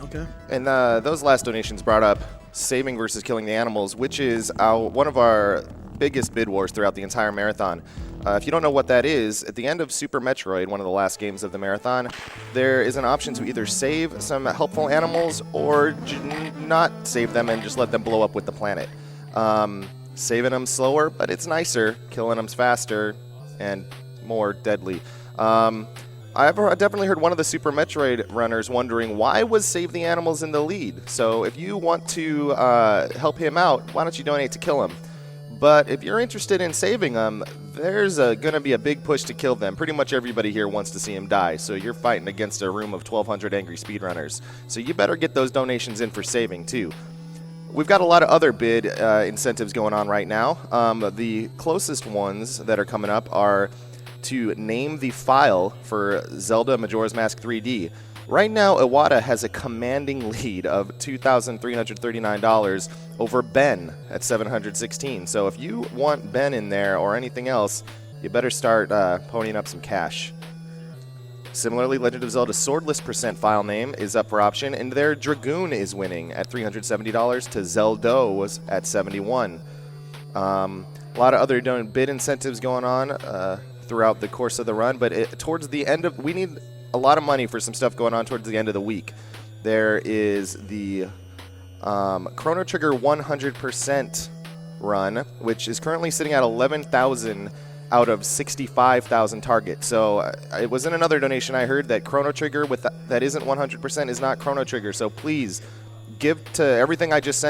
Okay. And those last donations brought up saving versus killing the animals, which is one of our biggest bid wars throughout the entire marathon. If you don't know what that is, at the end of Super Metroid, one of the last games of the marathon, there is an option to either save some helpful animals or not save them and just let them blow up with the planet. Saving them slower, but it's nicer. Killing them's faster and more deadly. I've definitely heard one of the Super Metroid runners wondering why was Save the Animals in the lead. So if you want to help him out, why don't you donate to kill him? But if you're interested in saving them, there's going to be a big push to kill them. Pretty much everybody here wants to see him die, so you're fighting against a room of 1,200 angry speedrunners. So you better get those donations in for saving, too. We've got a lot of other bid incentives going on right now. The closest ones that are coming up are to name the file for Zelda Majora's Mask 3D. Right now, Iwata has a commanding lead of $2,339 over Ben at $716. So if you want Ben in there or anything else, you better start ponying up some cash. Similarly, Legend of Zelda Swordless % file name is up for option, and their Dragoon is winning at $370 to Zeldo at $71. A lot of other bid incentives going on throughout the course of the run, but towards the end of, we need a lot of money for some stuff going on towards the end of the week. There is the Chrono Trigger 100% run, which is currently sitting at 11,000 out of 65,000 target. So it was in another donation I heard that Chrono Trigger that isn't 100% is not Chrono Trigger. So please give to everything I just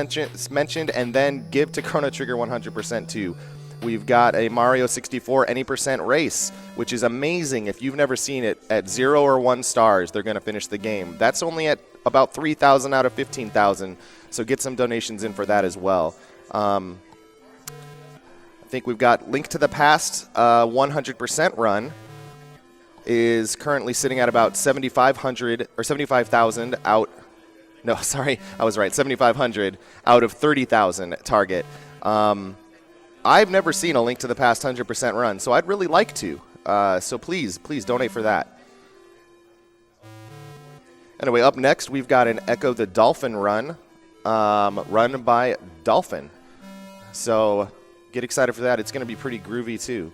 mentioned, and then give to Chrono Trigger 100% too. We've got a Mario 64 any % race, which is amazing. If you've never seen it, at 0 or 1 stars, they're going to finish the game. That's only at about 3,000 out of 15,000, so get some donations in for that as well. I think we've got Link to the Past 100% run is currently sitting at about 7,500 or 75,000 out. No, sorry, I was right. 7,500 out of 30,000 target. I've never seen a Link to the Past 100% run, so I'd really like to. So please donate for that. Anyway, up next, we've got an Ecco the Dolphin run, run by Dolphin. So get excited for that. It's going to be pretty groovy, too.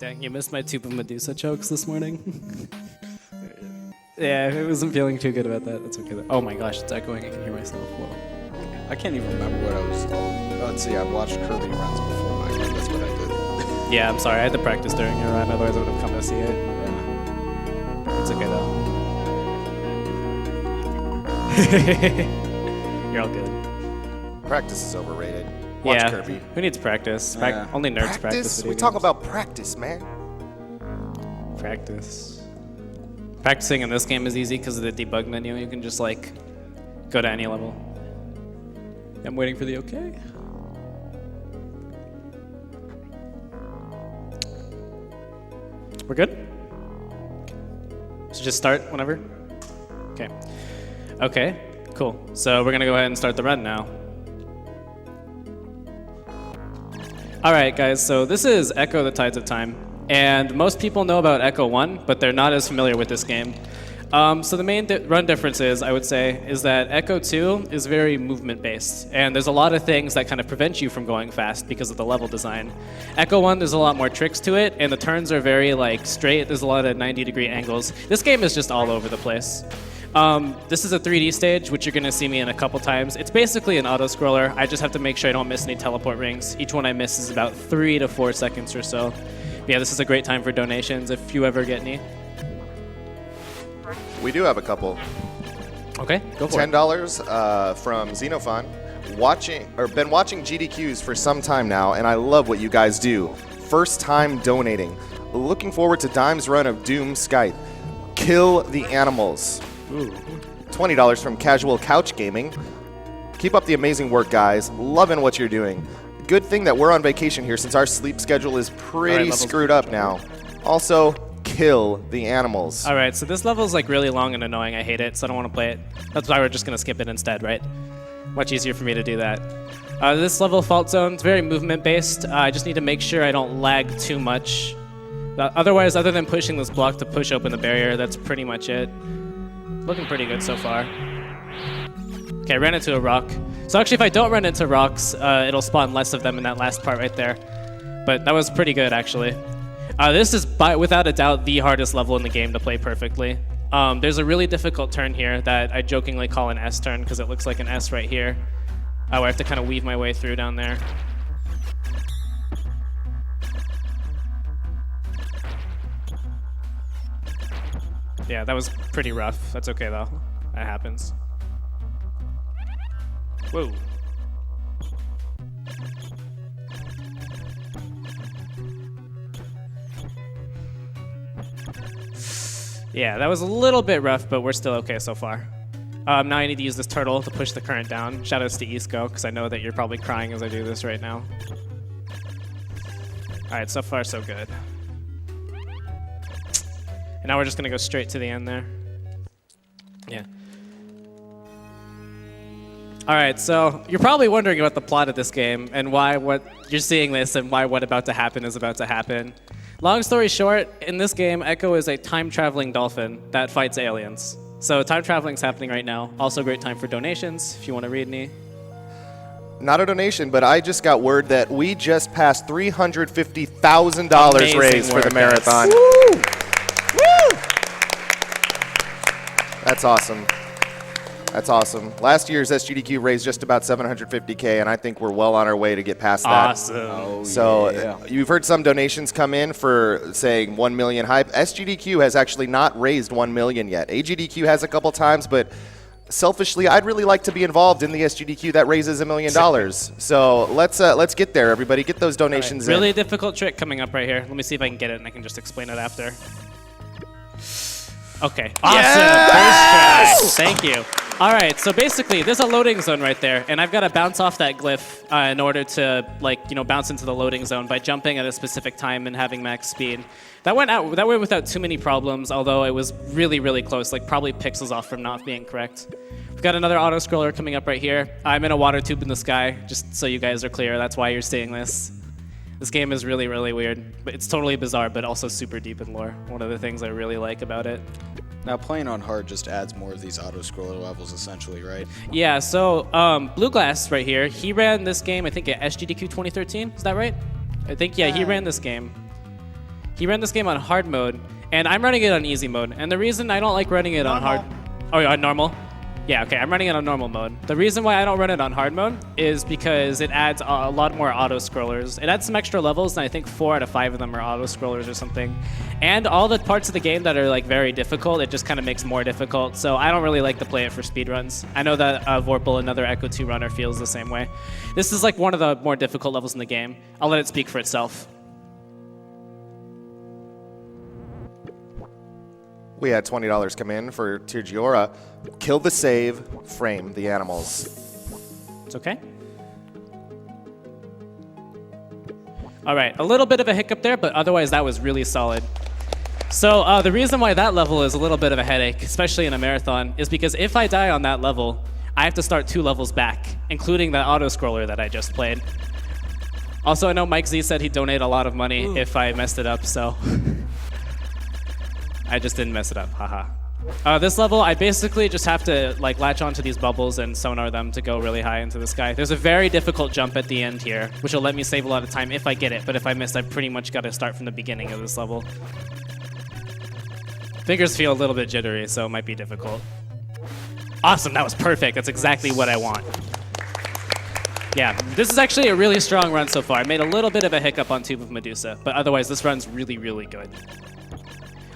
Dang, you missed my tube of Medusa chokes this morning. Yeah, I wasn't feeling too good about that. That's okay though. Oh my gosh, it's echoing. I can hear myself. Whoa. I can't even remember what I was. Oh, let's see. I watched Kirby runs before my run. That's what I did. Yeah, I'm sorry. I had to practice during your run, otherwise I would have come to see it. Yeah. It's okay though. You're all good. Practice is overrated. Watch Yeah, Kirby. who needs practice? Yeah. Only nerds practice. We video talk games. about practice, man. Practice. Practicing in this game is easy because of the debug menu. You can just like go to any level. I'm waiting for the okay. We're good? So just start whenever? Okay. Okay, cool. So we're gonna go ahead and start the run now. All right, guys, so this is Ecco: The Tides of Time. And most people know about Ecco 1, but they're not as familiar with this game. So the main run difference is, I would say, is that Ecco 2 is very movement-based. And there's a lot of things that kind of prevent you from going fast because of the level design. Ecco 1, there's a lot more tricks to it, and the turns are very like straight. There's a lot of 90-degree angles. This game is just all over the place. This is a 3D stage, which you're going to see me in a couple times. It's basically an auto-scroller. I just have to make sure I don't miss any teleport rings. Each one I miss is about 3 to 4 seconds or so. Yeah, this is a great time for donations if you ever get any. We do have a couple. Okay, go for it. $10 from Xenofon. Been watching GDQs for some time now, and I love what you guys do. First time donating. Looking forward to Dime's run of Doom Skype. Kill the animals. Ooh. $20 from Casual Couch Gaming. Keep up the amazing work, guys. Loving what you're doing. Good thing that we're on vacation here since our sleep schedule is pretty screwed up now. Also, kill the animals. All right, so this level is like really long and annoying. I hate it, so I don't want to play it. That's why we're just going to skip it instead, right? Much easier for me to do that. This level, Fault Zone, is very movement-based. I just need to make sure I don't lag too much. Otherwise, other than pushing this block to push open the barrier, that's pretty much it. Looking pretty good so far. Okay, I ran into a rock. So actually, if I don't run into rocks, it'll spawn less of them in that last part right there. But that was pretty good, actually. This is, without a doubt, the hardest level in the game to play perfectly. There's a really difficult turn here that I jokingly call an S turn because it looks like an S right here. I have to kind of weave my way through down there. Yeah, that was pretty rough. That's okay, though. That happens. Whoa. Yeah, that was a little bit rough, but we're still okay so far. Now I need to use this turtle to push the current down. Shoutouts to Esco, because I know that you're probably crying as I do this right now. All right, so far so good. And now we're just going to go straight to the end there. Yeah. All right, so you're probably wondering about the plot of this game and why what you're seeing this and why what about to happen is about to happen. Long story short, in this game, Ecco is a time-traveling dolphin that fights aliens. So time traveling's happening right now. Also a great time for donations, if you want to read any. Not a donation, but I just got word that we just passed $350,000 raised for the marathon. Woo! Woo! That's awesome. That's awesome. Last year's SGDQ raised just about $750K, and I think we're well on our way to get past that. Awesome. Oh, So yeah. You've heard some donations come in for saying 1 million hype. SGDQ has actually not raised 1 million yet. AGDQ has a couple times, but selfishly, I'd really like to be involved in the SGDQ that raises $1 million. So let's get there, everybody. Get those donations in. Really difficult trick coming up right here. Let me see if I can get it, and I can just explain it after. Okay. Awesome. Yes! First try. Thank you. All right. So basically, there's a loading zone right there, and I've got to bounce off that glyph in order to, bounce into the loading zone by jumping at a specific time and having max speed. That went without too many problems, although it was really, really close, like probably pixels off from not being correct. We've got another auto scroller coming up right here. I'm in a water tube in the sky, just so you guys are clear. That's why you're seeing this. This game is really, really weird. But it's totally bizarre, but also super deep in lore. One of the things I really like about it. Now, playing on hard just adds more of these auto-scroller levels, essentially, right? Yeah, so Blue Glass right here, he ran this game, I think, at SGDQ 2013. Is that right? I think, yeah, he ran this game. he ran this game on hard mode, and I'm running it on easy mode. And the reason I don't like running it on hard... Oh, yeah, on normal? Yeah, okay, I'm running it on normal mode. The reason why I don't run it on hard mode is because it adds a lot more auto-scrollers. It adds some extra levels, and I think 4 out of 5 of them are auto-scrollers or something. And all the parts of the game that are like very difficult, it just kind of makes more difficult. So I don't really like to play it for speedruns. I know that Vorpal, another Ecco 2 runner, feels the same way. This is like one of the more difficult levels in the game. I'll let it speak for itself. We had $20 come in for Tirgiora. Kill the save, frame the animals. It's okay. All right, a little bit of a hiccup there, but otherwise that was really solid. So the reason why that level is a little bit of a headache, especially in a marathon, is because if I die on that level, I have to start 2 levels back, including the auto-scroller that I just played. Also, I know Mike Z said he'd donate a lot of money if I messed it up, so... I just didn't mess it up, haha. This level, I basically just have to like latch onto these bubbles and sonar them to go really high into the sky. There's a very difficult jump at the end here, which will let me save a lot of time if I get it, but if I miss, I've pretty much got to start from the beginning of this level. Fingers feel a little bit jittery, so it might be difficult. Awesome, that was perfect. That's exactly what I want. Yeah, this is actually a really strong run so far. I made a little bit of a hiccup on Tube of Medusa, but otherwise this run's really, really good.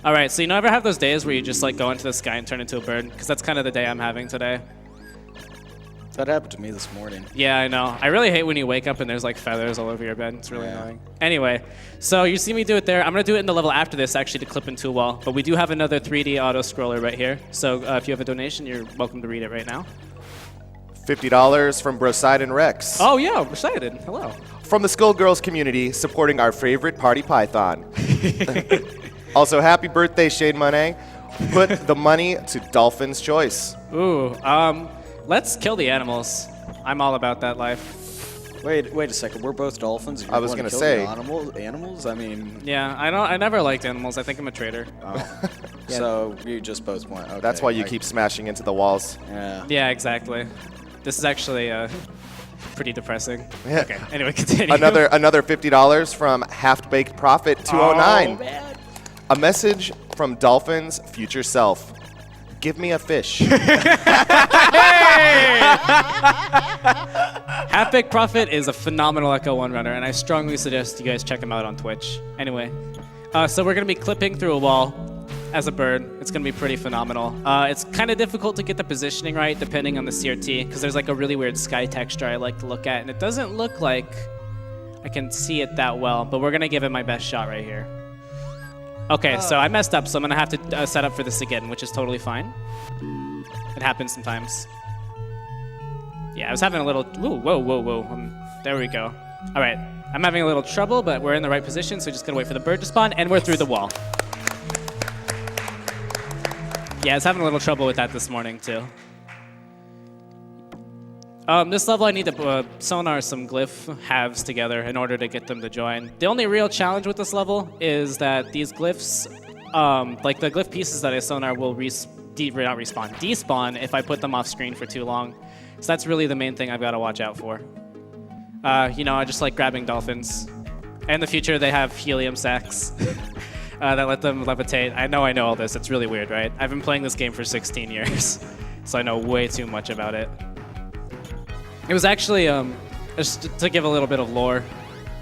All right, so you ever have those days where you just like go into the sky and turn into a bird? Because that's kind of the day I'm having today. That happened to me this morning. Yeah, I know. I really hate when you wake up and there's like feathers all over your bed. It's really annoying. Anyway, so you see me do it there. I'm going to do it in the level after this actually to clip into a wall. But we do have another 3D auto scroller right here. So if you have a donation, you're welcome to read it right now. $50 from Brosidon Rex. Oh, yeah, Brosidon. Hello. From the Skullgirls community, supporting our favorite party python. Also, happy birthday, Shade Monet. Put the money to Dolphin's choice. Ooh, let's kill the animals. I'm all about that life. Wait a second. We're both dolphins. I was gonna say animals. I mean, yeah, I never liked animals. I think I'm a traitor. Oh. Yeah. So you just both want. Okay. That's why you keep smashing into the walls. Yeah. Yeah, exactly. This is actually pretty depressing. Yeah. Okay. Anyway, continue. Another $50 from Half Baked Prophet 209. Oh, man. A message from Dolphin's future self. Give me a fish. Half-Baked Prophet is a phenomenal Ecco 1 runner, and I strongly suggest you guys check him out on Twitch. Anyway, so we're going to be clipping through a wall as a bird. It's going to be pretty phenomenal. It's kind of difficult to get the positioning right depending on the CRT, because there's like a really weird sky texture I like to look at, and it doesn't look like I can see it that well, but we're going to give it my best shot right here. Okay, so I messed up, so I'm going to have to set up for this again, which is totally fine. It happens sometimes. Yeah, I was having a little... Ooh, whoa. There we go. All right, I'm having a little trouble, but we're in the right position, so just got to wait for the bird to spawn, and we're through the wall. Yeah, I was having a little trouble with that this morning, too. This level, I need to sonar some glyph halves together in order to get them to join. The only real challenge with this level is that these glyphs, like the glyph pieces that I sonar will despawn if I put them off screen for too long. So that's really the main thing I've got to watch out for. I just like grabbing dolphins. In the future, they have helium sacks that let them levitate. I know all this. It's really weird, right? I've been playing this game for 16 years, so I know way too much about it. It was actually, just to give a little bit of lore,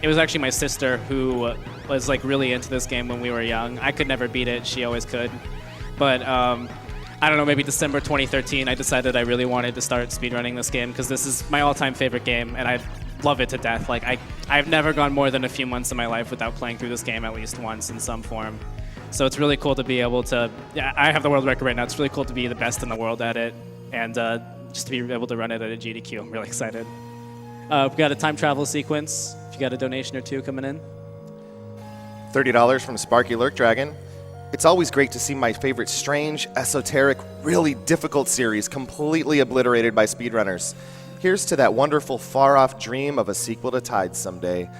it was actually my sister who was like really into this game when we were young. I could never beat it, she always could. But I don't know, maybe December 2013, I decided I really wanted to start speedrunning this game because this is my all-time favorite game and I love it to death. Like I've never gone more than a few months in my life without playing through this game at least once in some form. So it's really cool to be able to, I have the world record right now, it's really cool to be the best in the world at it. And just to be able to run it at a GDQ. I'm really excited. We've got a time travel sequence. If you got a donation or two coming in. $30 from Sparky Lurk Dragon. It's always great to see my favorite strange, esoteric, really difficult series completely obliterated by speedrunners. Here's to that wonderful far-off dream of a sequel to Tide someday.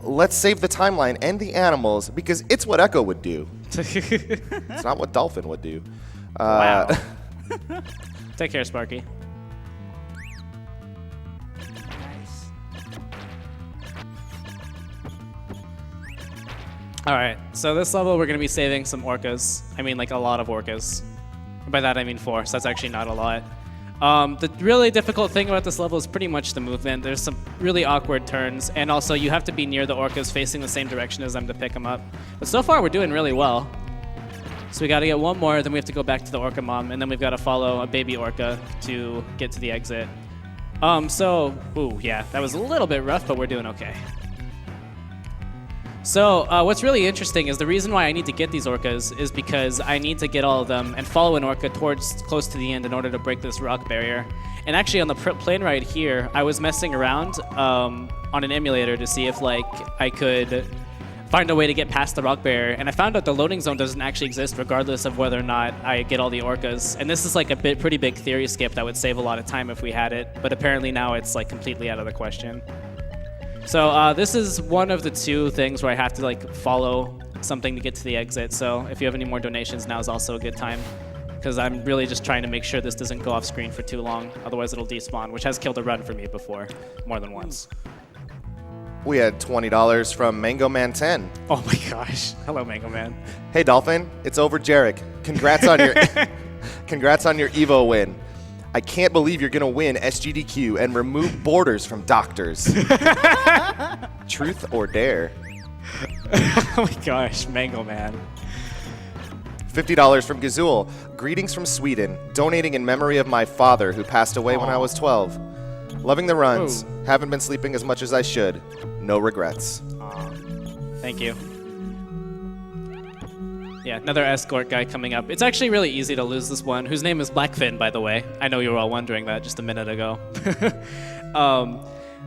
Let's save the timeline and the animals because it's what Ecco would do. It's not what Dolphin would do. Wow. Take care, Sparky. All right, so this level we're gonna be saving some orcas. I mean, like a lot of orcas. By that I mean 4, so that's actually not a lot. The really difficult thing about this level is pretty much the movement. There's some really awkward turns, and also you have to be near the orcas facing the same direction as them to pick them up. But so far we're doing really well. So we gotta get one more, then we have to go back to the orca mom, and then we've gotta follow a baby orca to get to the exit. Ooh, yeah, that was a little bit rough, but we're doing okay. So what's really interesting is the reason why I need to get these orcas is because I need to get all of them and follow an orca towards close to the end in order to break this rock barrier. And actually on the plane ride here, I was messing around on an emulator to see if like I could find a way to get past the rock barrier, and I found out the loading zone doesn't actually exist regardless of whether or not I get all the orcas. And this is like a pretty big theory skip that would save a lot of time if we had it, but apparently now it's like completely out of the question. So this is one of the 2 things where I have to like follow something to get to the exit. So if you have any more donations, now is also a good time, because I'm really just trying to make sure this doesn't go off screen for too long. Otherwise it'll despawn, which has killed a run for me before, more than once. We had $20 from Mango Man 10. Oh my gosh. Hello, Mango Man. Hey, Dolphin. It's over, Jarek. Congrats on your congrats on your Evo win. I can't believe you're gonna win SGDQ and remove borders from doctors. Truth or dare? Oh my gosh, Mango Man. $50 from Gazul. Greetings from Sweden. Donating in memory of my father who passed away when I was 12. Loving the runs. Whoa. Haven't been sleeping as much as I should. No regrets. Thank you. Yeah, another escort guy coming up. It's actually really easy to lose this one, whose name is Blackfin, by the way. I know you were all wondering that just a minute ago.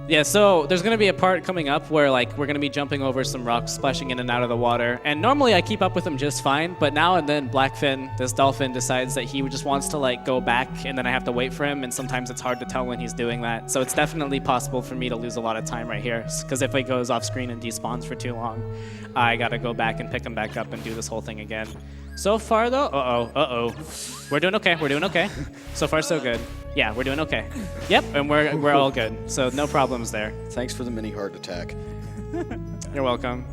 Yeah, so there's going to be a part coming up where like we're going to be jumping over some rocks, splashing in and out of the water. And normally I keep up with him just fine, but now and then Blackfin, this dolphin, decides that he just wants to like go back, and then I have to wait for him, and sometimes it's hard to tell when he's doing that. So it's definitely possible for me to lose a lot of time right here, because if he goes off screen and despawns for too long, I got to go back and pick him back up and do this whole thing again. So far though, we're doing okay. So far so good. Yeah, we're doing okay. Yep, and we're all good. So no problems there. Thanks for the mini heart attack. You're welcome.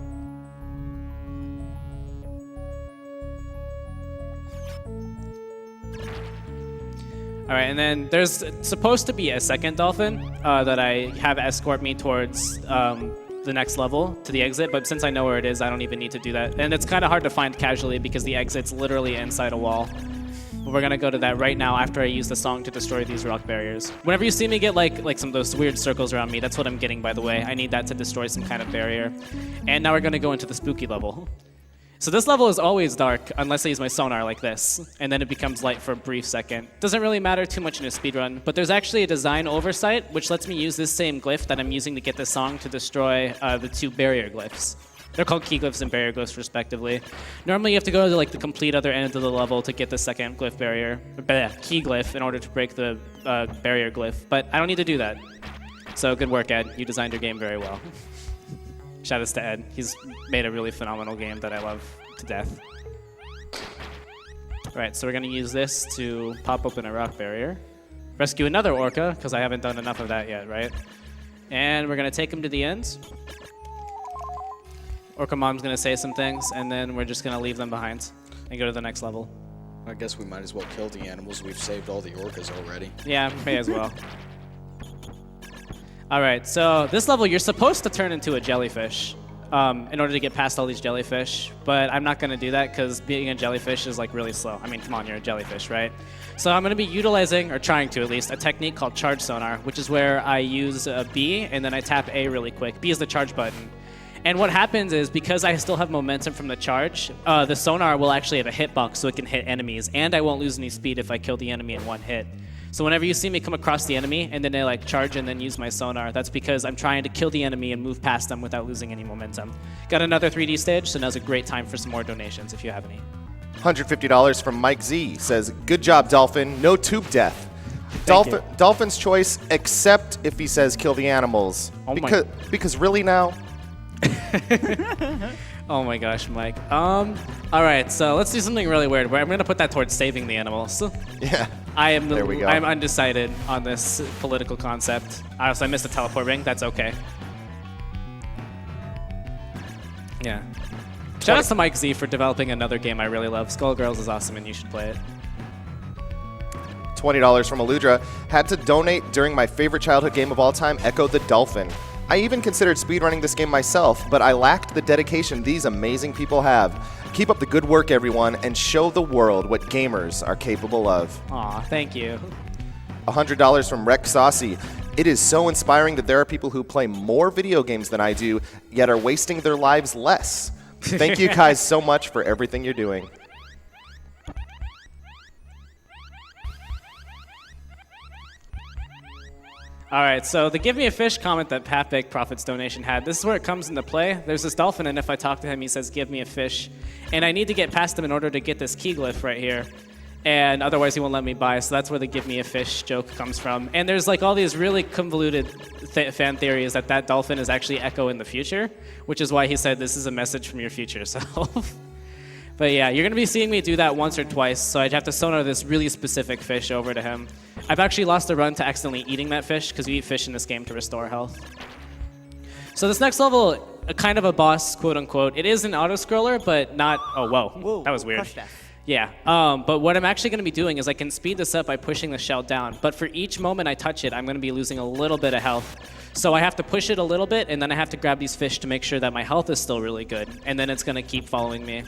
All right, and then there's supposed to be a second dolphin that I have escort me towards the next level to the exit, but since I know where it is, I don't even need to do that. And it's kind of hard to find casually because the exit's literally inside a wall. But we're gonna go to that right now after I use the song to destroy these rock barriers. Whenever you see me get like some of those weird circles around me, that's what I'm getting, by the way. I need that to destroy some kind of barrier. And now we're gonna go into the spooky level. So this level is always dark unless I use my sonar like this, and then it becomes light for a brief second. Doesn't really matter too much in a speedrun, but there's actually a design oversight which lets me use this same glyph that I'm using to get the song to destroy the 2 barrier glyphs. They're called key glyphs and barrier glyphs respectively. Normally you have to go to like the complete other end of the level to get the second glyph barrier, key glyph, in order to break the barrier glyph, but I don't need to do that. So good work, Ed. You designed your game very well. Shoutouts to Ed. He's made a really phenomenal game that I love to death. All right, so we're gonna use this to pop open a rock barrier. Rescue another orca, because I haven't done enough of that yet, right? And we're gonna take him to the end. Orca Mom's gonna say some things, and then we're just gonna leave them behind and go to the next level. I guess we might as well kill the animals. We've saved all the orcas already. Yeah, may as well. All right, so this level, you're supposed to turn into a jellyfish in order to get past all these jellyfish, but I'm not gonna do that because being a jellyfish is like really slow. I mean, come on, you're a jellyfish, right? So I'm gonna be utilizing, or trying to at least, a technique called charge sonar, which is where I use B and then I tap A really quick. B is the charge button. And what happens is, because I still have momentum from the charge, the sonar will actually have a hitbox so it can hit enemies, and I won't lose any speed if I kill the enemy in one hit. So whenever you see me come across the enemy and then I like charge and then use my sonar, that's because I'm trying to kill the enemy and move past them without losing any momentum. Got another 3D stage, so now's a great time for some more donations if you have any. $150 from Mike Z says, "Good job, Dolphin. No tube death. Dolphin's choice, except if he says kill the animals. Oh because really now." Oh my gosh, Mike. All right, so let's do something really weird. I'm gonna put that towards saving the animals. Yeah. There we go. I'm undecided on this political concept. So I missed the teleport ring. That's okay. Yeah. Shout out to Mike Z for developing another game I really love. Skullgirls is awesome, and you should play it. $20 from Aludra. Had to donate during my favorite childhood game of all time, Ecco the Dolphin. I even considered speedrunning this game myself, but I lacked the dedication these amazing people have. Keep up the good work, everyone, and show the world what gamers are capable of. Aw, thank you. $100 from Rex Saucy. It is so inspiring that there are people who play more video games than I do, yet are wasting their lives less. Thank you guys so much for everything you're doing. All right, so the Give Me a Fish comment that Pat Big Profits donation had, this is where it comes into play. There's this dolphin, and if I talk to him, he says, give me a fish. And I need to get past him in order to get this key glyph right here. And otherwise, he won't let me buy, so that's where the Give Me a Fish joke comes from. And there's like all these really convoluted fan theories that that dolphin is actually Ecco in the future, which is why he said this is a message from your future self. But yeah, you're going to be seeing me do that once or twice, so I'd have to sonar this really specific fish over to him. I've actually lost a run to accidentally eating that fish, because you eat fish in this game to restore health. So this next level, kind of a boss, quote-unquote. It is an auto-scroller, but not... Oh, whoa. That was weird. Yeah, but what I'm actually going to be doing is I can speed this up by pushing the shell down. But for each moment I touch it, I'm going to be losing a little bit of health. So I have to push it a little bit, and then I have to grab these fish to make sure that my health is still really good. And then it's going to keep following me.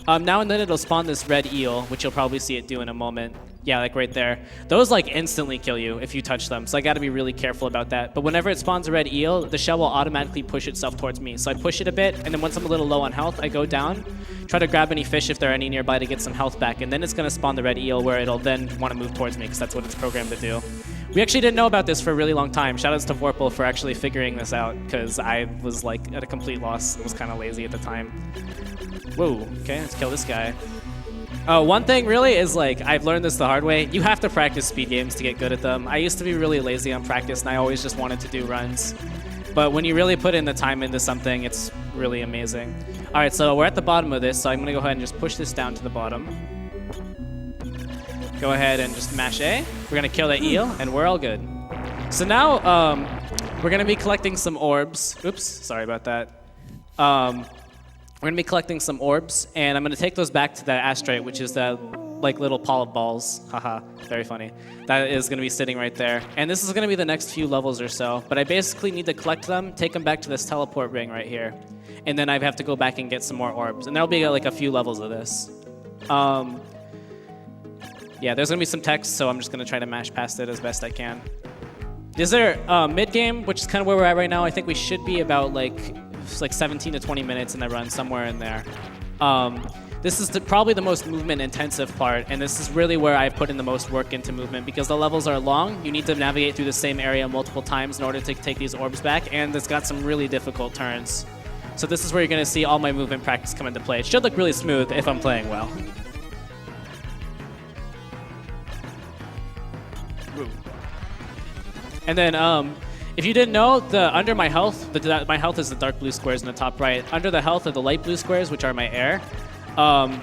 Now and then it'll spawn this red eel, which you'll probably see it do in a moment. Yeah, like right there. Those like instantly kill you if you touch them, so I gotta be really careful about that. But whenever it spawns a red eel, the shell will automatically push itself towards me. So I push it a bit, and then once I'm a little low on health, I go down, try to grab any fish if there are any nearby to get some health back, and then it's gonna spawn the red eel where it'll then want to move towards me, because that's what it's programmed to do. We actually didn't know about this for a really long time. Shoutouts to Vorpal for actually figuring this out, because I was like at a complete loss. I was kind of lazy at the time. Whoa, okay, let's kill this guy. One thing really is like, I've learned this the hard way. You have to practice speed games to get good at them. I used to be really lazy on practice, and I always just wanted to do runs. But when you really put in the time into something, it's really amazing. All right, so we're at the bottom of this, so I'm gonna go ahead and just push this down to the bottom. Go ahead and just mash A. We're gonna kill that eel, and we're all good. So now, we're gonna be collecting some orbs. Oops, sorry about that. We're gonna be collecting some orbs, and I'm gonna take those back to the asteroid, which is that like little pall of balls. Haha, very funny. That is gonna be sitting right there. And this is gonna be the next few levels or so, but I basically need to collect them, take them back to this teleport ring right here, and then I have to go back and get some more orbs. And there'll be like a few levels of this. Yeah, there's gonna be some text, so I'm just gonna try to mash past it as best I can. Is there mid-game, which is kind of where we're at right now? I think we should be about like 17 to 20 minutes in the run, somewhere in there. This is probably the most movement-intensive part, and this is really where I've put in the most work into movement, because the levels are long. You need to navigate through the same area multiple times in order to take these orbs back, and it's got some really difficult turns. So this is where you're gonna see all my movement practice come into play. It should look really smooth if I'm playing well. And then, if you didn't know, under my health, my health is the dark blue squares in the top right. Under the health are the light blue squares, which are my air.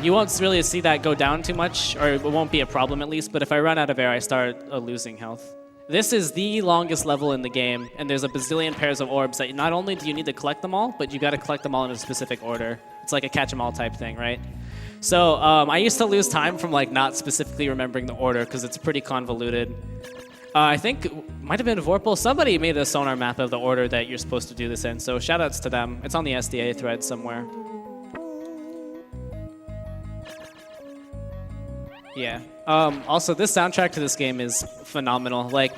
You won't really see that go down too much, or it won't be a problem at least, but if I run out of air, I start losing health. This is the longest level in the game, and there's a bazillion pairs of orbs that not only do you need to collect them all, but you gotta collect them all in a specific order. It's like a catch-em-all type thing, right? So I used to lose time from like not specifically remembering the order, because it's pretty convoluted. I think it might have been Vorpal. Somebody made a sonar map of the order that you're supposed to do this in, so shoutouts to them. It's on the SDA thread somewhere. Yeah. Also, this soundtrack to this game is phenomenal. Like,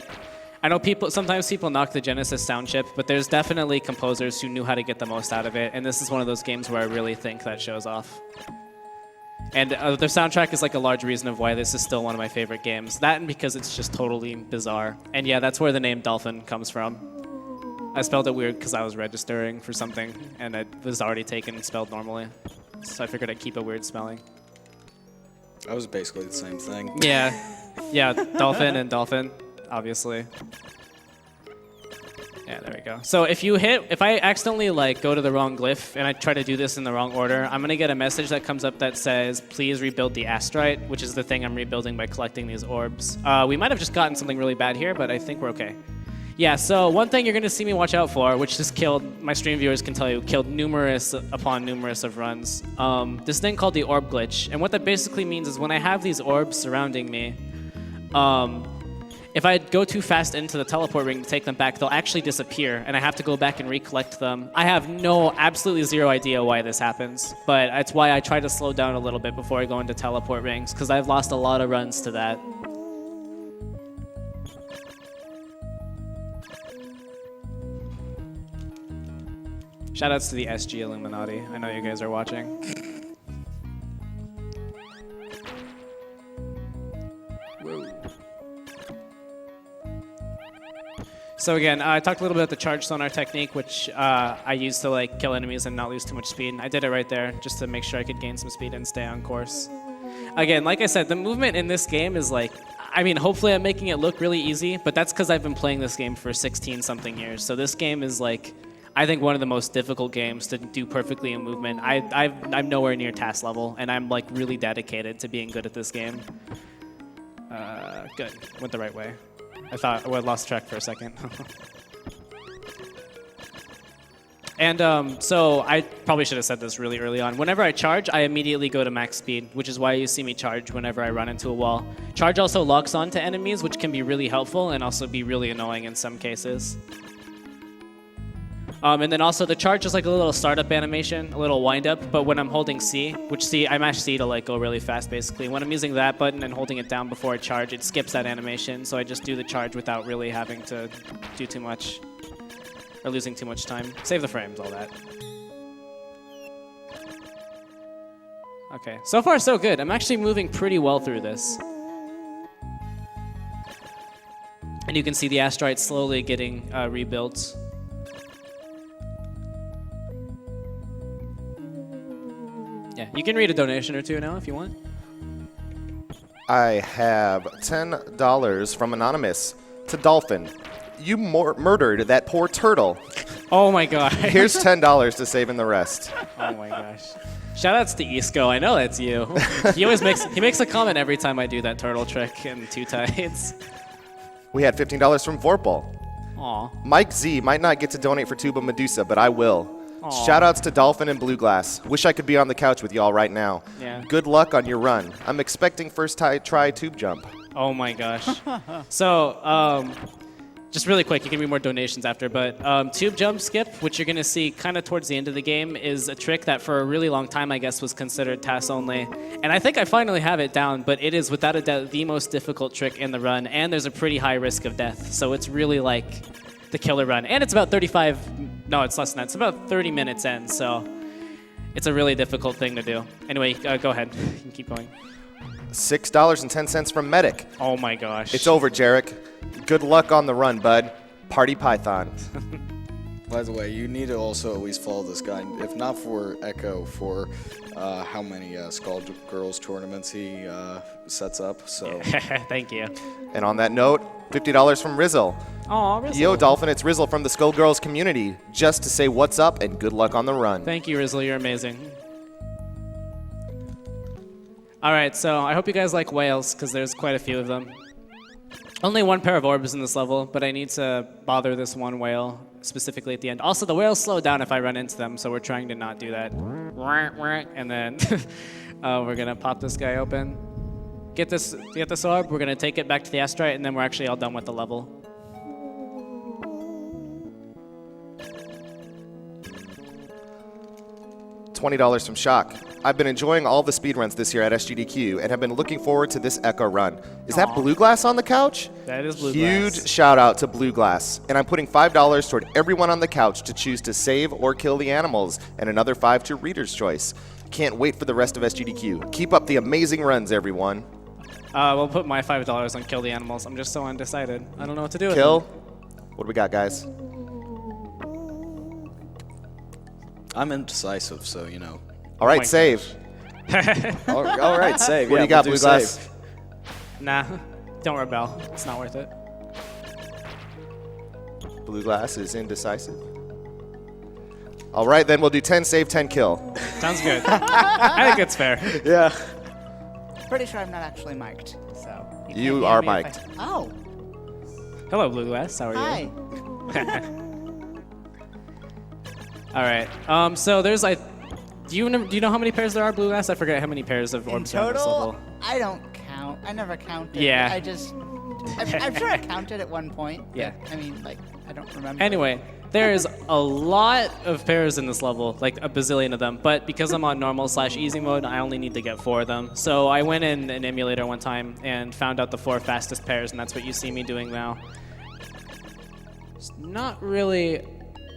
I know sometimes people knock the Genesis sound chip, but there's definitely composers who knew how to get the most out of it, and this is one of those games where I really think that shows off. And the soundtrack is like a large reason of why this is still one of my favorite games. That and because it's just totally bizarre. And yeah, that's where the name Dolphin comes from. I spelled it weird because I was registering for something, and it was already taken and spelled normally. So I figured I'd keep a weird spelling. That was basically the same thing. Yeah, Dolphin and Dolphin, obviously. Yeah, there we go. So if I accidentally like go to the wrong glyph and I try to do this in the wrong order, I'm gonna get a message that comes up that says, please rebuild the asteroid, which is the thing I'm rebuilding by collecting these orbs. We might have just gotten something really bad here, but I think we're okay. Yeah, so one thing you're going to see me watch out for, which just killed, my stream viewers can tell you, killed numerous upon numerous of runs, this thing called the orb glitch. And what that basically means is when I have these orbs surrounding me, if I go too fast into the teleport ring to take them back, they'll actually disappear, and I have to go back and recollect them. I have absolutely zero idea why this happens, but that's why I try to slow down a little bit before I go into teleport rings, because I've lost a lot of runs to that. Shoutouts to the SG Illuminati. I know you guys are watching. Whoa. So again, I talked a little bit about the charge sonar technique, which I use to like kill enemies and not lose too much speed. I did it right there just to make sure I could gain some speed and stay on course. Again, like I said, the movement in this game is like, I mean, hopefully I'm making it look really easy, but that's because I've been playing this game for 16-something years. So this game is like, I think one of the most difficult games to do perfectly in movement. I'm nowhere near task level, and I'm like really dedicated to being good at this game. Good, went the right way. I thought I lost track for a second. And so I probably should have said this really early on. Whenever I charge, I immediately go to max speed, which is why you see me charge whenever I run into a wall. Charge also locks on to enemies, which can be really helpful and also be really annoying in some cases. And then also the charge is like a little startup animation, a little wind up, but when I'm holding C, which C, I mash C to like go really fast basically. When I'm using that button and holding it down before I charge, it skips that animation, so I just do the charge without really having to do too much or losing too much time. Save the frames, all that. Okay, so far so good. I'm actually moving pretty well through this. And you can see the asteroid slowly getting rebuilt. Yeah, you can read a donation or two now if you want. I have $10 from Anonymous to Dolphin. You murdered that poor turtle. Oh my god. Here's $10 to save in the rest. Oh my gosh. Shoutouts to Isco. I know that's you. He makes a comment every time I do that turtle trick in Two Tides. We had $15 from Vorpal. Aw. Mike Z might not get to donate for Tuba Medusa, but I will. Aw. Shoutouts to Dolphin and Blue Glass. Wish I could be on the couch with y'all right now. Yeah. Good luck on your run. I'm expecting first try tube jump. Oh my gosh. So, just really quick, you can read more donations after, but tube jump skip, which you're going to see kind of towards the end of the game, is a trick that for a really long time, I guess, was considered TAS only. And I think I finally have it down, but it is without a doubt the most difficult trick in the run, and there's a pretty high risk of death. So it's really like the killer run. And it's about 35, no, it's less than that. It's about 30 minutes in, so it's a really difficult thing to do. Anyway, go ahead. You can keep going. $6.10 from Medic. Oh my gosh. It's over, Jarek. Good luck on the run, bud. Party Python. By the way, you need to also at least follow this guy, if not for Ecco, for how many Skull Girls tournaments he sets up. So Thank you. And on that note, $50 from Rizzle. Aw, Rizzle. Yo, Dolphin, it's Rizzle from the Skull Girls community. Just to say what's up and good luck on the run. Thank you, Rizzle. You're amazing. All right, so I hope you guys like whales, because there's quite a few of them. Only one pair of orbs in this level, but I need to bother this one whale specifically at the end. Also, the whales slow down if I run into them, so we're trying to not do that. And then we're going to pop this guy open. Get this orb, we're going to take it back to the asteroid, and then we're actually all done with the level. $20 from Shock. I've been enjoying all the speedruns this year at SGDQ and have been looking forward to this Ecco run. Is that Blue Glass on the couch? That is Blue Glass. Huge shout out to Blue Glass. And I'm putting $5 toward everyone on the couch to choose to save or kill the animals, and another $5 to Reader's Choice. Can't wait for the rest of SGDQ. Keep up the amazing runs, everyone. We'll put my $5 on kill the animals. I'm just so undecided. I don't know what to do with Kill? them. What do we got, guys? I'm indecisive, so you know. All right, my save. All right, save. What do you got, Blue Glass? Save. Nah, don't rebel. It's not worth it. Blue Glass is indecisive. All right, then we'll do 10 save, 10 kill. Sounds good. I think it's fair. Yeah. Pretty sure I'm not actually mic'd, so. You can't are hear me if mic'd. Oh, Hello, Blue Glass. How are hi. you? All right. So there's like, do you know how many pairs there are, Blue Glass? I forget how many pairs of In orbs are on this total, level. I don't count. I never counted. Yeah. I'm sure I counted at one point. but, Yeah. I mean, like, I don't remember. Anyway, there is a lot of pairs in this level, like a bazillion of them. But because I'm on normal/easy mode, I only need to get 4 of them. So I went in an emulator one time and found out the 4 fastest pairs, and that's what you see me doing now. It's not really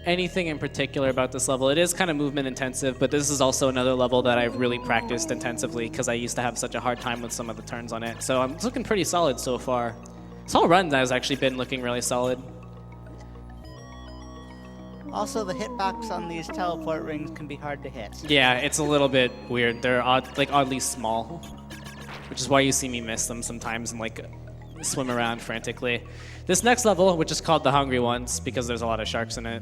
anything in particular about this level. It is kind of movement intensive, but this is also another level that I've really practiced intensively because I used to have such a hard time with some of the turns on it. So it's looking pretty solid so far. This whole run has actually been looking really solid. Also, the hitbox on these teleport rings can be hard to hit. Yeah, it's a little bit weird. They're oddly small, which is why you see me miss them sometimes and like swim around frantically. This next level, which is called the Hungry Ones, because there's a lot of sharks in it.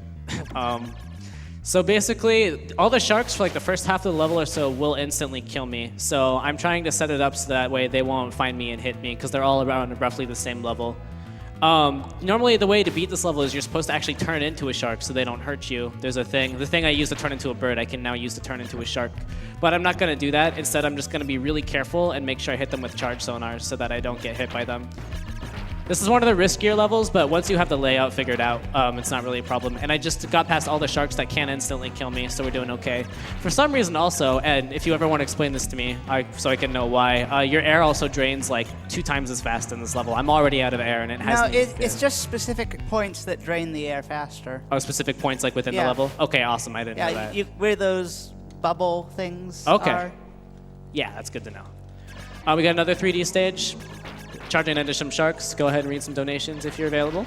So basically, all the sharks for like the first half of the level or so will instantly kill me. So I'm trying to set it up so that way they won't find me and hit me, because they're all around roughly the same level. Normally the way to beat this level is you're supposed to actually turn into a shark so they don't hurt you. There's a thing. The thing I used to turn into a bird, I can now use to turn into a shark. But I'm not going to do that. Instead, I'm just going to be really careful and make sure I hit them with charge sonars so that I don't get hit by them. This is one of the riskier levels, but once you have the layout figured out, it's not really a problem. And I just got past all the sharks that can instantly kill me, so we're doing okay. For some reason also, and if you ever want to explain this to me, so I can know why, your air also drains like 2 times as fast in this level. I'm already out of air, and it hasn't. No, it's just specific points that drain the air faster. Oh, specific points like within the Yeah. level? Okay, awesome. I didn't know Yeah, that. where those bubble things Okay. are. Yeah, that's good to know. We got another 3D stage. Charging into some sharks. Go ahead and read some donations if you're available.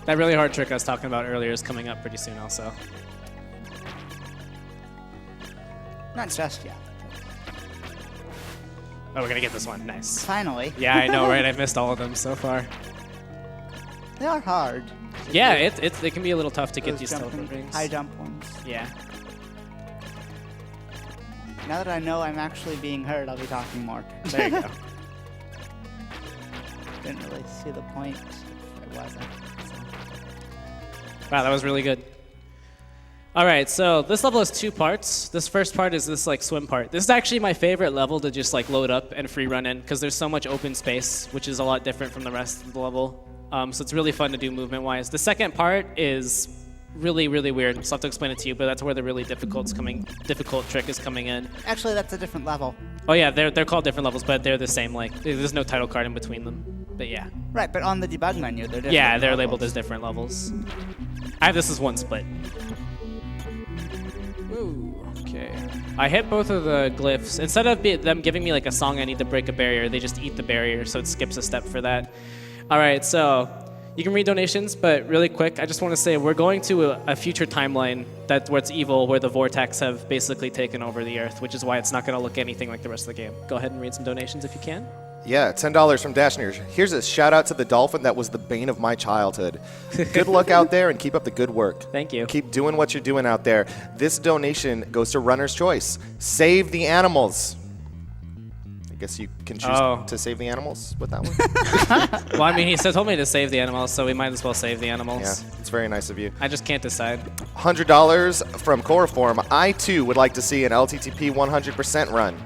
That really hard trick I was talking about earlier is coming up pretty soon also. Not just yet. Oh, we're gonna get this one. Nice. Finally. Yeah, I know, right? I've missed all of them so far. They are hard. Yeah, it can be a little tough to get Those these jumping, teleport rings. high jump ones. Yeah. Now that I know I'm actually being heard, I'll be talking more. There you go. Didn't really see the point if I wasn't. Wow, that was really good. All right, so this level has 2 parts. This first part is this like swim part. This is actually my favorite level to just like load up and free run in because there's so much open space, which is a lot different from the rest of the level. So it's really fun to do movement-wise. The second part is really, really weird. So I'll have to explain it to you, but that's where the really difficult trick is coming in. Actually, that's a different level. Oh yeah, they're called different levels, but they're the same. Like there's no title card in between them. But yeah. Right, but on the debug menu, they're different. Yeah, they're levels. labeled as different levels. I have this as one split. Ooh, okay. I hit both of the glyphs. Instead of them giving me like a song I need to break a barrier, they just eat the barrier, so it skips a step for that. All right, so you can read donations, but really quick, I just want to say we're going to a future timeline where it's evil, where the Vortex have basically taken over the Earth, which is why it's not going to look anything like the rest of the game. Go ahead and read some donations if you can. Yeah, $10 from Dashner. Here's a shout out to the Dolphin that was the bane of my childhood. Good luck out there and keep up the good work. Thank you. Keep doing what you're doing out there. This donation goes to Runner's Choice. Save the animals. I guess you can choose to save the animals with that one. Well, I mean, he told me to save the animals, so we might as well save the animals. Yeah, it's very nice of you. I just can't decide. $100 from Coreform. I, too, would like to see an LTTP 100% run.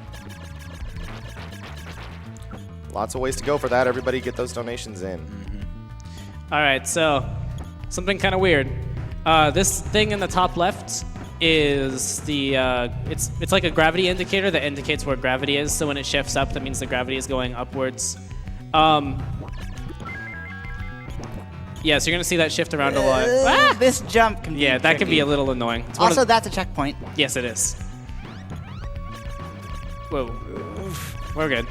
Lots of ways to go for that. Everybody get those donations in. All right, so something kind of weird. This thing in the top left is the it's like a gravity indicator that indicates where gravity is. So when it shifts up, that means the gravity is going upwards. Yeah, so you're gonna see that shift around a lot. This jump can be Yeah, that can tricky. be a little annoying. It's one Also, of- that's a checkpoint. yes, it is. Whoa, we're good.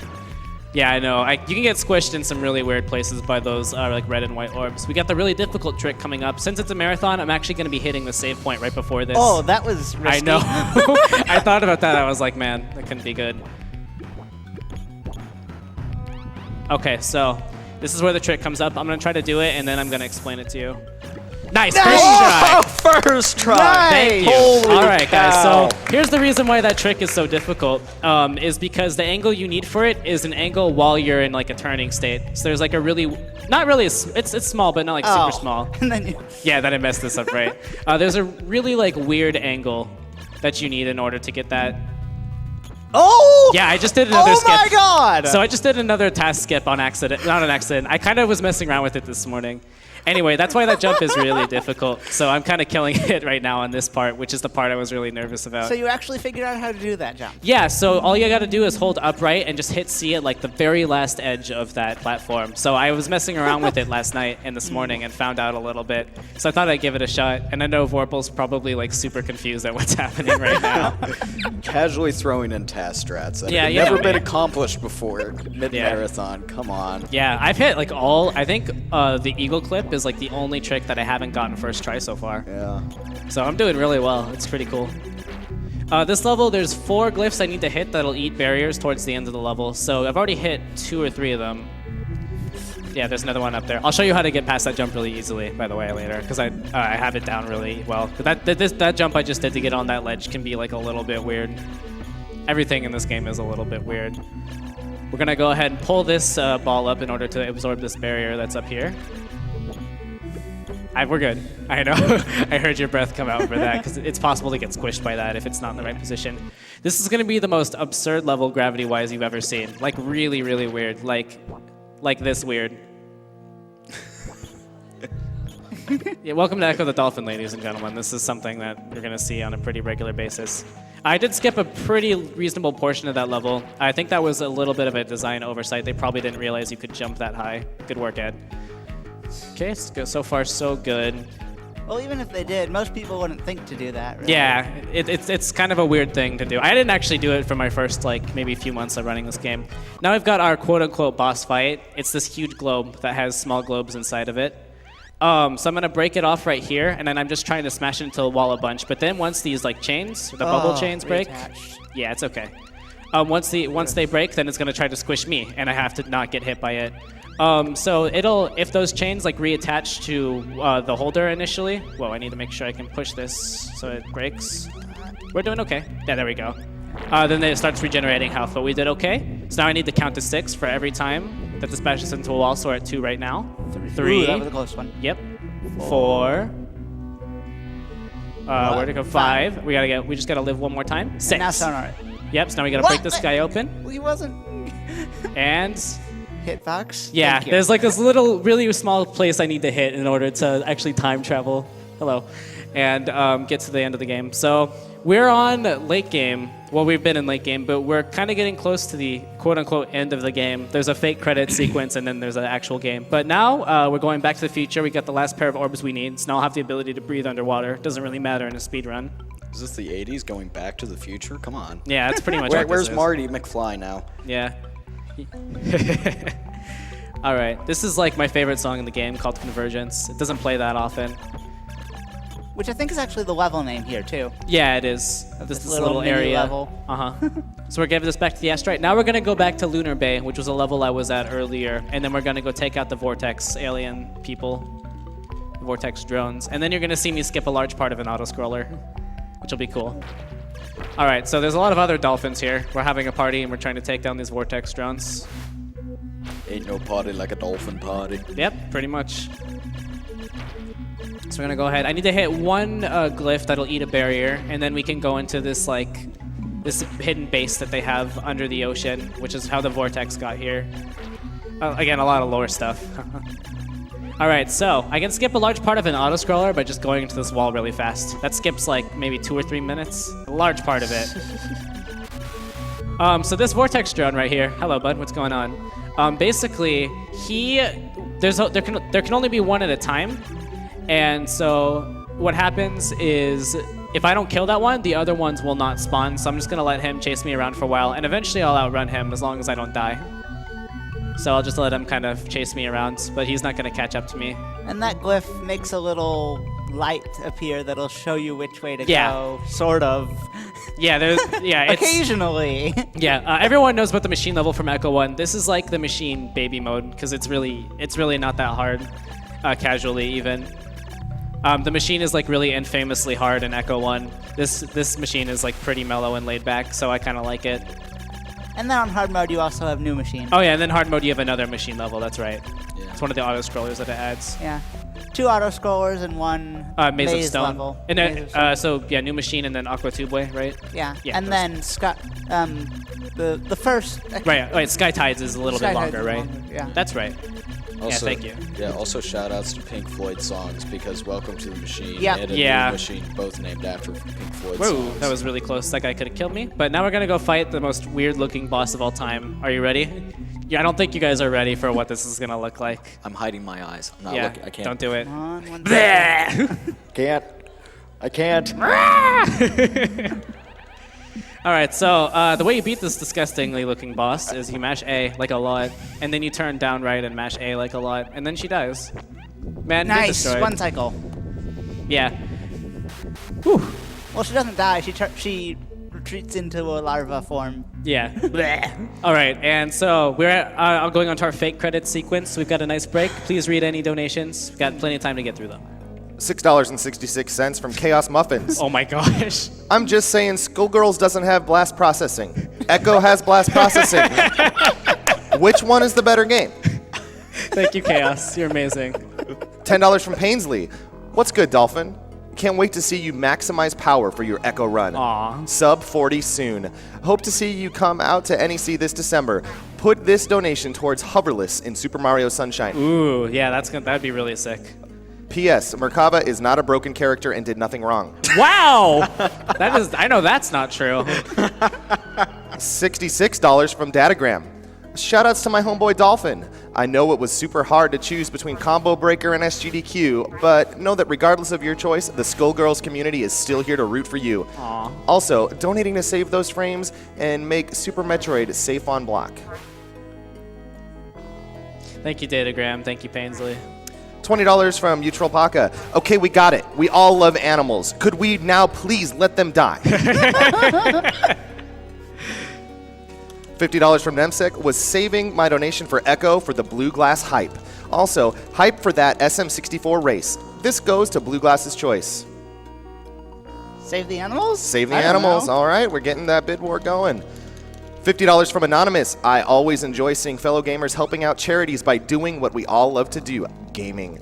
Yeah, I know. You can get squished in some really weird places by those like red and white orbs. We got the really difficult trick coming up. Since it's a marathon, I'm actually going to be hitting the save point right before this. Oh, that was risky. I know. I thought about that. I was like, man, that couldn't be good. Okay, so this is where the trick comes up. I'm going to try to do it, and then I'm going to explain it to you. Nice, first try. First try. Thank you. Holy All right, guys. cow. So here's the reason why that trick is so difficult. Is because the angle you need for it is an angle while you're in like a turning state. So there's like a really, not really, it's small, but not like super small. And then you, Yeah, then I messed this up, right? There's a really like weird angle that you need in order to get that. oh! Yeah, I just did another skip. Oh my god! So I just did another task skip on accident, not an accident. I kind of was messing around with it this morning. Anyway, that's why that jump is really difficult. So I'm kind of killing it right now on this part, which is the part I was really nervous about. So you actually figured out how to do that jump. Yeah, so all you gotta do is hold upright and just hit C at like the very last edge of that platform. So I was messing around with it last night and this morning and found out a little bit. So I thought I'd give it a shot. And I know Vorpal's probably like super confused at what's happening right now. Casually throwing in task strats that Yeah, have you know never been me. accomplished before mid-marathon. Come on. Yeah, I've hit like all, I think the eagle clip is like the only trick that I haven't gotten first try so far. Yeah. So I'm doing really well. It's pretty cool. This level, there's 4 glyphs I need to hit that'll eat barriers towards the end of the level. So I've already hit 2 or 3 of them. Yeah, there's another one up there. I'll show you how to get past that jump really easily, by the way, later, because I have it down really well. But that jump I just did to get on that ledge can be like a little bit weird. Everything in this game is a little bit weird. We're gonna go ahead and pull this ball up in order to absorb this barrier that's up here. We're good. I know. I heard your breath come out for that because it's possible to get squished by that if it's not in the right position. This is going to be the most absurd level gravity-wise you've ever seen. Like really, really weird. Like this weird. Yeah, welcome to Ecco the Dolphin, ladies and gentlemen. This is something that you're going to see on a pretty regular basis. I did skip a pretty reasonable portion of that level. I think that was a little bit of a design oversight. They probably didn't realize you could jump that high. Good work, Ed. Okay, so far so good. Well, even if they did, most people wouldn't think to do that. Really. Yeah, it's kind of a weird thing to do. I didn't actually do it for my first like maybe few months of running this game. Now we've got our quote-unquote boss fight. It's this huge globe that has small globes inside of it. So I'm gonna break it off right here, and then I'm just trying to smash it into a wall a bunch. But then once these like chains, the bubble chains break, reattached. yeah, it's okay. Once they break, then it's gonna try to squish me, and I have to not get hit by it. So if those chains like reattach to the holder initially, whoa, I need to make sure I can push this so it breaks. We're doing okay. Yeah, there we go. Then it starts regenerating health, but we did okay. So now I need to count to 6 for every time that this bashes into a wall, so we're at 2 right now. 3. Ooh, that was a close one. Yep. 4. Where'd it go? 5. We just gotta live one more time. 6. And now sonar. Yep, so now we gotta What? break this guy open. He wasn't. And Hitbox? yeah, Thank you. there's like this little, really small place I need to hit in order to actually time travel. Hello. And get to the end of the game. So we're on late game. Well, we've been in late game, but we're kind of getting close to the quote-unquote end of the game. There's a fake credit sequence, and then there's an actual game. But now we're going back to the future. We got the last pair of orbs we need. So now I'll have the ability to breathe underwater. Doesn't really matter in a speed run. Is this the 80s going back to the future? Come on. Yeah, that's pretty much what Where's this is. Marty McFly now? Yeah. All right, this is like my favorite song in the game called Convergence. It doesn't play that often. Which I think is actually the level name here, too. Yeah, it is. This little mini area. level. So we're giving this back to the asteroid. Now we're going to go back to Lunar Bay, which was a level I was at earlier. And then we're going to go take out the Vortex alien people, Vortex drones. And then you're going to see me skip a large part of an auto-scroller, which will be cool. All right, so there's a lot of other dolphins here. We're having a party, and we're trying to take down these Vortex drones. Ain't no party like a dolphin party. Yep, pretty much. So we're gonna go ahead. I need to hit one glyph that'll eat a barrier, and then we can go into this this hidden base that they have under the ocean, which is how the vortex got here. Again, a lot of lore stuff. All right, so I can skip a large part of an auto-scroller by just going into this wall really fast. That skips like maybe 2 or 3 minutes. A large part of it. So this vortex drone right here. Hello, bud. What's going on? Basically, there can only be one at a time. And so what happens is if I don't kill that one, the other ones will not spawn. So I'm just going to let him chase me around for a while. And eventually I'll outrun him as long as I don't die. So I'll just let him kind of chase me around. But he's not going to catch up to me. And that glyph makes a little light appear that'll show you which way to Yeah. go, sort of. Yeah, it's... Occasionally. Yeah, everyone knows about the machine level from Ecco 1. This is like the machine baby mode because it's really not that hard, casually even. The machine is like really infamously hard in Ecco 1. This machine is like pretty mellow and laid back, so I kind of like it. And then on hard mode, you also have new machine. Oh yeah, and then hard mode you have another machine level. That's right. Yeah. It's one of the auto scrollers that it adds. Yeah. 2 auto scrollers and 1 Maze of Stone. level. And Maze of Stone. so yeah, new machine and then Aqua Tubeway, right? Yeah. Yeah, And those. then the first. Right. Sky Tides is a little bit Sky Tides longer, is right? longer, yeah. That's right. Also, thank you. Yeah, also shout outs to Pink Floyd songs because Welcome to the Machine Yeah. and a Yeah. New Machine, both named after Pink Floyd Whoa, songs. that was really close. That guy could have killed me. But now we're gonna go fight the most weird-looking boss of all time. Are you ready? Yeah, I don't think you guys are ready for what this is gonna look like. I'm hiding my eyes. I'm not Yeah, looking. I can't. don't do it. Come on, one Can't. I can't. All right, so the way you beat this disgustingly looking boss is you mash A like a lot, and then you turn down right and mash A like a lot, and then she dies. Man, get Nice. destroyed. 1 cycle. Yeah. Well, she doesn't die. She retreats into a larva form. Yeah. All right, and so we're going on to our fake credit sequence. We've got a nice break. Please read any donations. We've got plenty of time to get through them. $6.66 from Chaos Muffins. Oh my gosh. I'm just saying Skullgirls doesn't have blast processing. Ecco has blast processing. Which one is the better game? Thank you, Chaos. You're amazing. $10 from Painsley. What's good, Dolphin? Can't wait to see you maximize power for your Ecco run. Aw. Sub 40 soon. Hope to see you come out to NEC this December. Put this donation towards Hoverless in Super Mario Sunshine. Ooh, yeah, that'd be really sick. P.S. Merkaba is not a broken character and did nothing wrong. Wow! I know that's not true. $66 from Datagram. Shoutouts to my homeboy Dolphin. I know it was super hard to choose between Combo Breaker and SGDQ, but know that regardless of your choice, the Skullgirls community is still here to root for you. Aw. Also, donating to save those frames and make Super Metroid safe on block. Thank you, Datagram. Thank you, Painsley. $20 from Utril Paka. Okay, we got it. We all love animals. Could we now please let them die? $50 from Nemsek was saving my donation for Ecco for the Blue Glass hype. Also, hype for that SM64 race. This goes to Blue Glass's choice. Save the animals? Save the I don't animals. know. All right, we're getting that bid war going. $50 from Anonymous. I always enjoy seeing fellow gamers helping out charities by doing what we all love to do, gaming.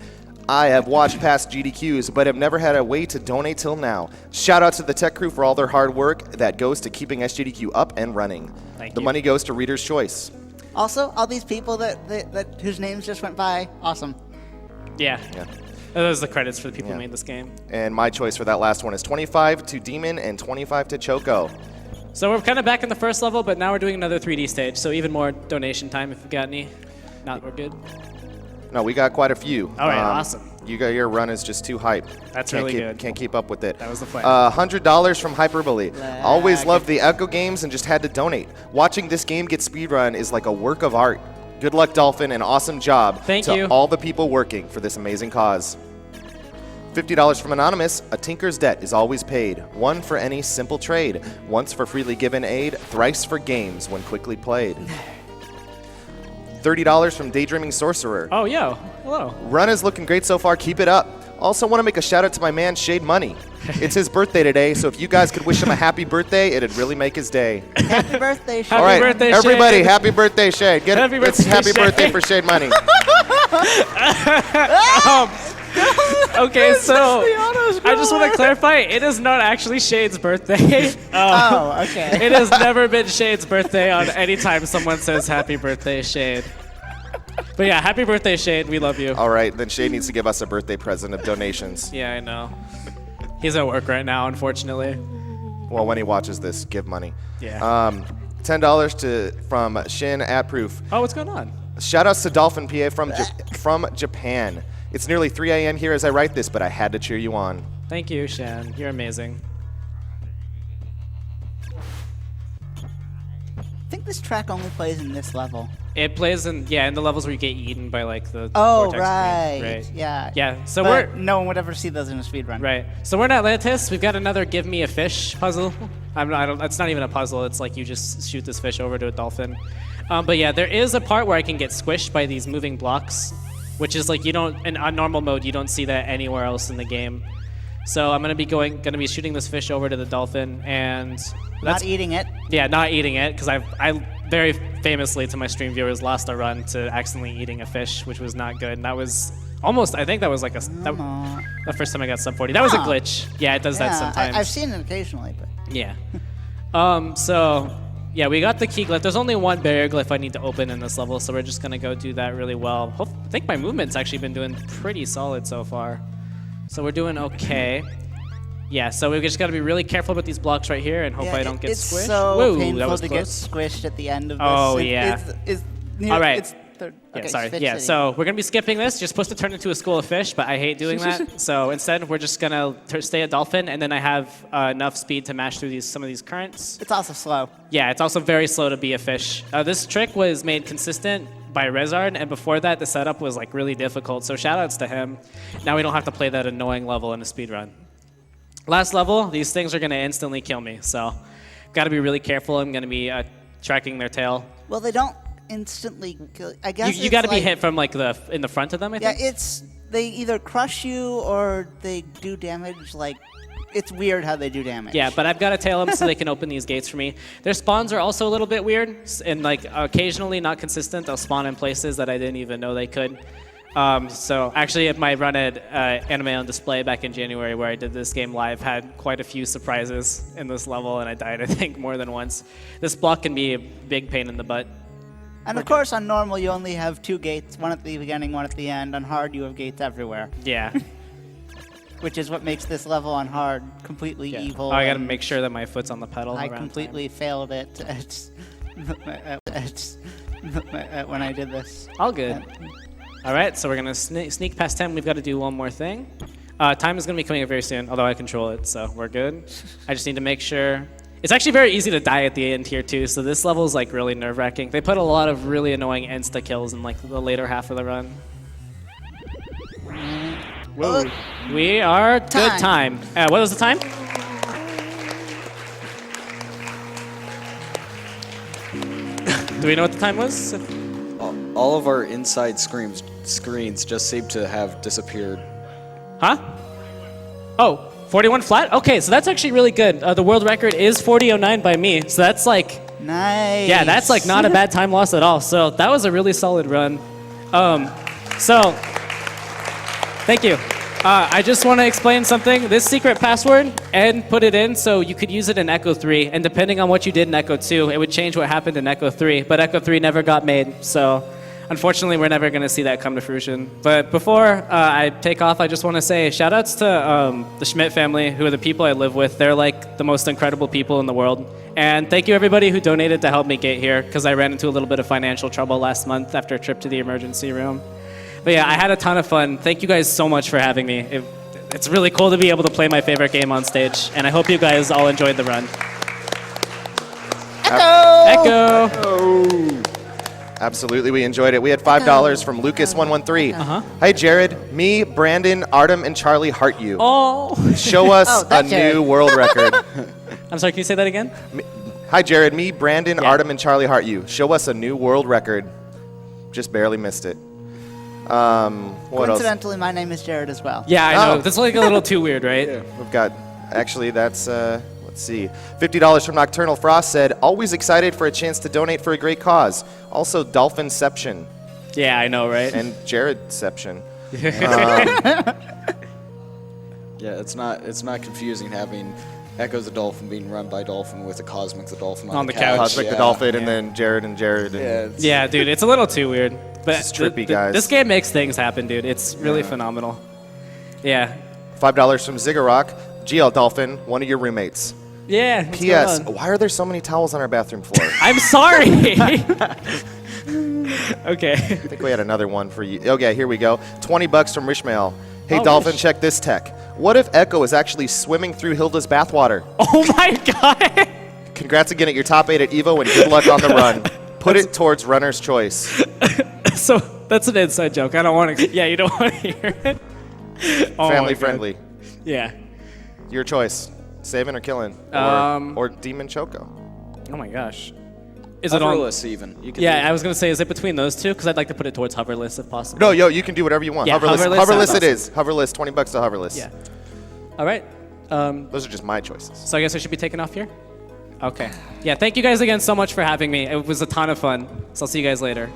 I have watched past GDQs, but have never had a way to donate till now. Shout out to the tech crew for all their hard work that goes to keeping SGDQ up and running. Thank The you. money goes to Reader's Choice. Also, all these people that whose names just went by, awesome. Yeah. Yeah. Those are the credits for the people Yeah. who made this game. And my choice for that last one is 25 to Demon and 25 to Choco. So we're kind of back in the first level, but now we're doing another 3D stage, so even more donation time if you've got any. Not, we're good. No, we got quite a few. All right, awesome. You got your run is just too hype. That's Can't really keep- good. Can't keep up with it. That was the plan. $100 from Hyperbole. Always Lag. loved the Ecco games and just had to donate. Watching this game get speedrun is like a work of art. Good luck, Dolphin, and awesome job Thank to you. all the people working for this amazing cause. $50 from Anonymous. A tinker's debt is always paid. One for any simple trade. Once for freely given aid. Thrice for games when quickly played. $30 from Daydreaming Sorcerer. Oh, yo. Hello. Run is looking great so far. Keep it up. Also want to make a shout out to my man Shade Money. It's his birthday today, so if you guys could wish him a happy birthday, it'd really make his day. Happy birthday, Shane. All right, birthday, everybody, Shade. happy birthday, Shade. Get Happy it. It's birthday, happy Shade. birthday for Shade Money. Okay, so I just want to clarify, it is not actually Shade's birthday. Oh, okay. It has never been Shade's birthday on any time someone says happy birthday, Shade. But yeah, happy birthday, Shade. We love you. All right, then Shade needs to give us a birthday present of donations. Yeah, I know. He's at work right now, unfortunately. Well, when he watches this, give money. Yeah. $10 from Shin at Proof. Oh, what's going on? Shout outs to Dolphin PA from Japan. It's nearly 3 a.m. here as I write this, but I had to cheer you on. Thank you, Shan. You're amazing. I think this track only plays in this level. It plays in the levels where you get eaten by like the Oh, vortex right. screen. Right. Yeah. Yeah. So But we're no one would ever see those in a speedrun. right. So we're in Atlantis. We've got another "Give Me a Fish" puzzle. It's not even a puzzle. It's like you just shoot this fish over to a dolphin. But yeah, there is a part where I can get squished by these moving blocks. which is like you don't in on normal mode you don't see that anywhere else in the game. So I'm gonna be shooting this fish over to the dolphin, and that's Not eating it. yeah, not eating it because I very famously to my stream viewers lost a run to accidentally eating a fish, which was not good. And that was almost I think that was like the first time I got sub 40. That was a glitch. Yeah, it does that sometimes. I've seen it occasionally, but Yeah. So, yeah, we got the key glyph. There's only one barrier glyph I need to open in this level, so we're just going to go do that really well. I think my movement's actually been doing pretty solid so far. So we're doing okay. Yeah, so we just got to be really careful about these blocks right here and hope I don't get it's squished. so Whoa, that painful was to close. get squished at the end of this. Oh, yeah. All right. It's third, Yeah, okay, sorry. fish Yeah, city. so we're going to be skipping this. You're supposed to turn into a school of fish, but I hate doing that. So instead, we're just going to stay a dolphin, and then I have enough speed to mash through some of these currents. It's also slow. Yeah, it's also very slow to be a fish. This trick was made consistent by Rezard, and before that, the setup was like really difficult. So shoutouts to him. Now we don't have to play that annoying level in a speedrun. Last level, these things are going to instantly kill me. So got to be really careful. I'm going to be tracking their tail. Well, they don't instantly kill. I guess You got to be hit from like in the front of them. I think. Yeah, they either crush you or they do damage. Like, it's weird how they do damage. Yeah, but I've got to tail them so they can open these gates for me. Their spawns are also a little bit weird, and like occasionally not consistent. They'll spawn in places that I didn't even know they could. So actually, at my run at Anime on Display back in January, where I did this game live, had quite a few surprises in this level, and I died, I think, more than once. This block can be a big pain in the butt. And of course, on normal, you only have 2 gates, one at the beginning, one at the end. On hard, you have gates everywhere, Yeah. which is what makes this level on hard completely Yeah. evil. Oh, I got to and make sure that my foot's on the pedal. I around completely failed it when I did this. All good. All right, so we're going to sneak past 10. We've got to do one more thing. Time is going to be coming up very soon, although I control it, so we're good. I just need to make sure. It's actually very easy to die at the end here, too, so this level is like really nerve-wracking. They put a lot of really annoying insta-kills in like the later half of the run. Whoa. We are good time. What was the time? Do we know what the time was? All of our inside screens just seem to have disappeared. Huh? Oh, 41 flat? Okay, so that's actually really good. The world record is 40:09 by me, so that's like... Nice. Yeah, that's like not a bad time loss at all. So that was a really solid run. Thank you. I just want to explain something. This secret password, Ed put it in so you could use it in Ecco 3, and depending on what you did in Ecco 2, it would change what happened in Ecco 3, but Ecco 3 never got made, so unfortunately we're never going to see that come to fruition. But before I take off, I just want to say shout-outs to the Schmidt family, who are the people I live with. They're like the most incredible people in the world. And thank you everybody who donated to help me get here, because I ran into a little bit of financial trouble last month after a trip to the emergency room. But yeah, I had a ton of fun. Thank you guys so much for having me. It's really cool to be able to play my favorite game on stage, and I hope you guys all enjoyed the run. Echo! Echo! Absolutely, we enjoyed it. We had $5 from Lucas113. Hi, Jared. Me, Brandon, Artem, and Charlie heart you. Oh! Show us a that's Jared. new world record. I'm sorry, can you say that again? Hi, Jared. Me, Brandon, Yeah. Artem, and Charlie heart you. Show us a new world record. Just barely missed it. What else? Coincidentally, my name is Jared as well. Yeah, I know. Oh. That's like a little too weird, right? We've got, actually, that's, let's see. $50 from Nocturnal Frost said, always excited for a chance to donate for a great cause. Also, Dolphinception Yeah, I know, right? and Jaredception. Yeah, it's not confusing having Echo the Dolphin being run by Dolphin with a Cosmic the Dolphin On on the the couch. Cosmic the Yeah, Dolphin, yeah. and then Jared and Jared. And Yeah, it's- Yeah, dude, it's a little too weird. But It's trippy, guys. This game makes things happen, dude. It's really phenomenal. Yeah. $5 from Ziggurock. GL Dolphin, one of your roommates. Yeah. what's P.S. going on? Why are there so many towels on our bathroom floor? I'm sorry. Okay. I think we had another one for you. Okay, here we go. $20 from Rishmael. Hey, Oh, Dolphin, Rish. check this tech. What if Echo is actually swimming through Hilda's bathwater? Oh my god. Congrats again at your top 8 at EVO, and good luck on the run. Put it towards runner's choice. So that's an inside joke. I don't want to. Yeah, you don't want to hear it. Oh my Family God. friendly. Yeah. Your choice. Saving or killing? Um, Or Demon Choco? Oh my gosh. Is it on? Hoverless even. You can Yeah, do I was gonna say, is it between those two? Because I'd like to put it towards hoverless if possible. No, yo, you can do whatever you want. Yeah, hoverless, hoverless hoverless sounds it is. Hoverless, $20 to hoverless. Yeah. All right. Those are just my choices. So I guess I should be taking off here? Okay. Yeah, thank you guys again so much for having me. It was a ton of fun. So I'll see you guys later.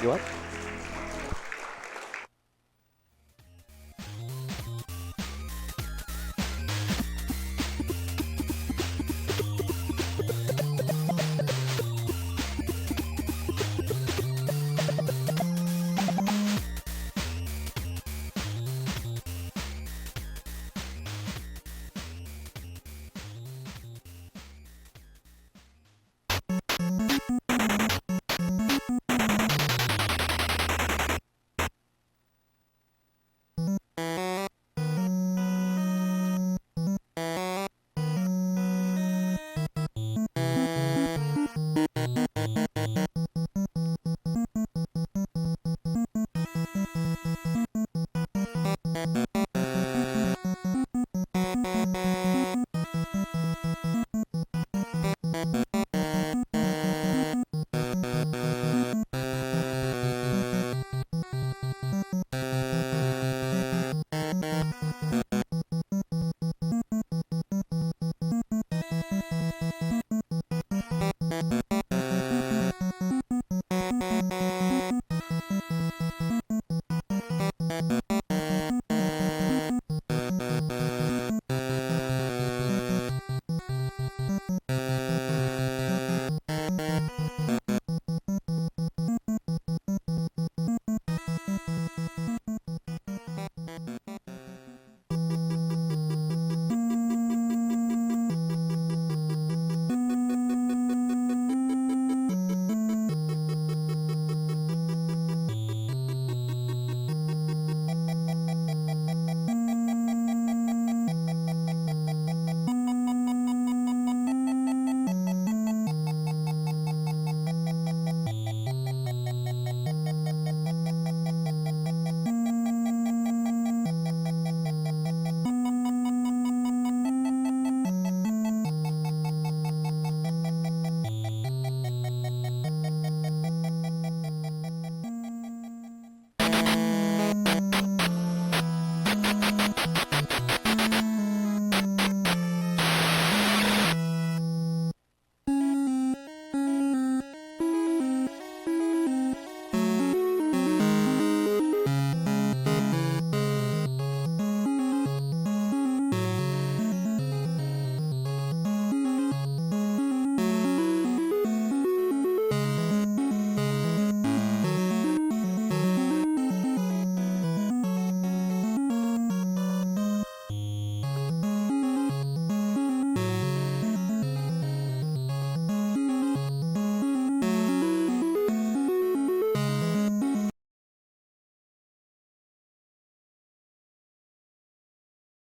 You what?